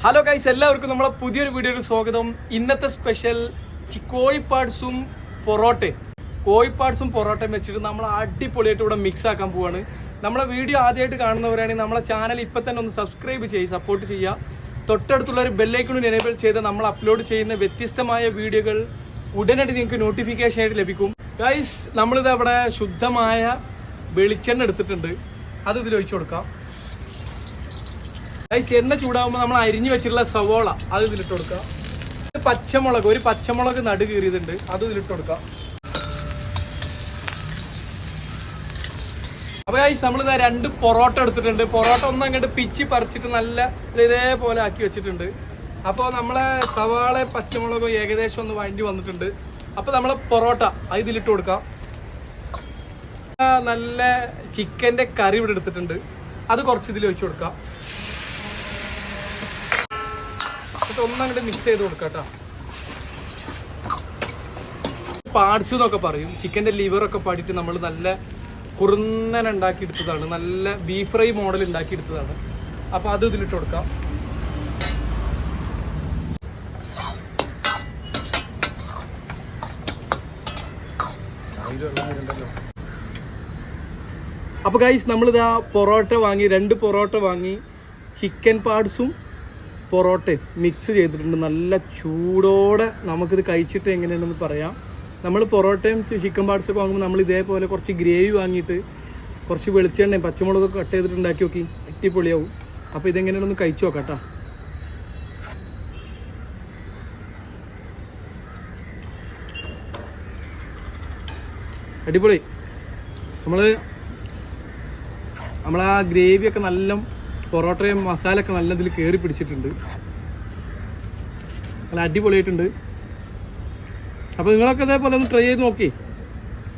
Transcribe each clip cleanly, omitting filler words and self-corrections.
Hello guys, എല്ലാവർക്കും നമ്മളെ പുതിയൊരു വീഡിയോയിൽ സ്വാഗതം. ഇന്നത്തെ സ്പെഷ്യൽ കോഴിപ്പാട്സും പൊറോട്ടയും വെച്ചിട്ട് നമ്മൾ അടിപൊളിയായിട്ട് ഇവിടെ മിക്സ് ആക്കാൻ പോവാണ്. നമ്മളെ വീഡിയോ ആദ്യമായിട്ട് കാണുന്നവരാണെങ്കിൽ നമ്മളെ ചാനൽ ഇപ്പം തന്നെ ഒന്ന് സബ്സ്ക്രൈബ് ചെയ്യുക, സപ്പോർട്ട് ചെയ്യുക. തൊട്ടടുത്തുള്ള ഒരു ബെല്ലൈക്കൺ എനേബിൾ ചെയ്ത് നമ്മൾ അപ്ലോഡ് ചെയ്യുന്ന വ്യത്യസ്തമായ വീഡിയോകൾ ഉടനടി നിങ്ങൾക്ക് നോട്ടിഫിക്കേഷൻ ആയിട്ട് ലഭിക്കും. ഗൈസ്, നമ്മളിത് അവിടെ ശുദ്ധമായ വെളിച്ചെണ്ണ എടുത്തിട്ടുണ്ട്, അത് ഇതിൽ ഒഴിച്ചു കൊടുക്കാം. ഗൈസ്, എണ്ണ ചൂടാകുമ്പോൾ നമ്മൾ അരിഞ്ഞു വെച്ചിട്ടുള്ള സവോള അത് ഇതിലിട്ട് കൊടുക്കാം. ഒരു പച്ചമുളക് നടു കീറിയതുണ്ട്, അത് ഇതിലിട്ട് കൊടുക്കാം. അപ്പോൾ ഗൈസ്, നമ്മളിതാ 2 പൊറോട്ട എടുത്തിട്ടുണ്ട്. പൊറോട്ട ഒന്ന് അങ്ങോട്ട് പിച്ചി പറിച്ചിട്ട് നല്ല ഇതേപോലെ ആക്കി വെച്ചിട്ടുണ്ട്. അപ്പോൾ നമ്മളെ സവാള പച്ചമുളക് ഏകദേശം ഒന്ന് വഴണ്ടി വന്നിട്ടുണ്ട്. അപ്പോൾ നമ്മളെ പൊറോട്ട അത് ഇതിലിട്ട് കൊടുക്കാം. നല്ല ചിക്കൻ്റെ കറി ഇവിടെ എടുത്തിട്ടുണ്ട്, അത് കുറച്ച് ഇതിൽ വെച്ച് കൊടുക്കാം. ഒന്നങ്ങോട്ട് മിക്സ് ചെയ്ത് കൊടുക്കാം കേട്ടോ. പാർട്സ് എന്നൊക്കെ പറയും, ചിക്കൻ്റെ ലിവറൊക്കെ പാടിയിട്ട് നമ്മൾ നല്ല കുറുന്നൻ ഉണ്ടാക്കി എടുത്തതാണ്, നല്ല ബീഫ് ഫ്രൈ മോഡൽ ഉണ്ടാക്കി എടുത്തതാണ്. അപ്പോൾ അത് ഇതിലിട്ട് കൊടുക്കാം. അപ്പോൾ ഗൈസ്, നമ്മളിതാ പൊറോട്ട വാങ്ങി, 2 പൊറോട്ട വാങ്ങി, ചിക്കൻ പാർട്സും പൊറോട്ടയും മിക്സ് ചെയ്തിട്ടുണ്ട്. നല്ല ചൂടോടെ നമുക്കിത് കഴിച്ചിട്ട് എങ്ങനെയാണെന്ന് പറയാം. നമ്മൾ പൊറോട്ടയും ചിക്കൻ പാർട്സൊക്കെ വാങ്ങുമ്പോൾ നമ്മൾ ഇതേപോലെ കുറച്ച് ഗ്രേവി വാങ്ങിയിട്ട് കുറച്ച് വെളിച്ചെണ്ണയും പച്ചമുളകൊക്കെ കട്ട് ചെയ്തിട്ട് ഉണ്ടാക്കി നോക്കി, അടിപൊളിയാവും. അപ്പോൾ ഇതെങ്ങനെയാണെന്ന് കഴിച്ചു നോക്കാം കേട്ടോ. അടിപൊളി. നമ്മളാ ഗ്രേവിയൊക്കെ നല്ല പൊറോട്ടയും മസാലയൊക്കെ നല്ല ഇതിൽ കയറി പിടിച്ചിട്ടുണ്ട്, നല്ല അടിപൊളിയായിട്ടുണ്ട്. അപ്പോൾ നിങ്ങളൊക്കെ അതേപോലെ ഒന്ന് ട്രൈ ചെയ്ത് നോക്കി,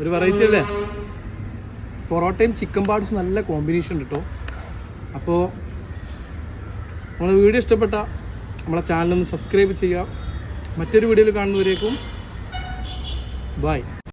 ഒരു വെറൈറ്റി അല്ലേ. പൊറോട്ടയും ചിക്കൻ പാർട്സും നല്ല കോമ്പിനേഷൻ ഉണ്ട് കേട്ടോ. അപ്പോൾ നമ്മളെ വീഡിയോ ഇഷ്ടപ്പെട്ട നമ്മളെ ചാനലൊന്ന് സബ്സ്ക്രൈബ് ചെയ്യുക. മറ്റൊരു വീഡിയോയിൽ കാണുന്നവരേക്കും ബൈ.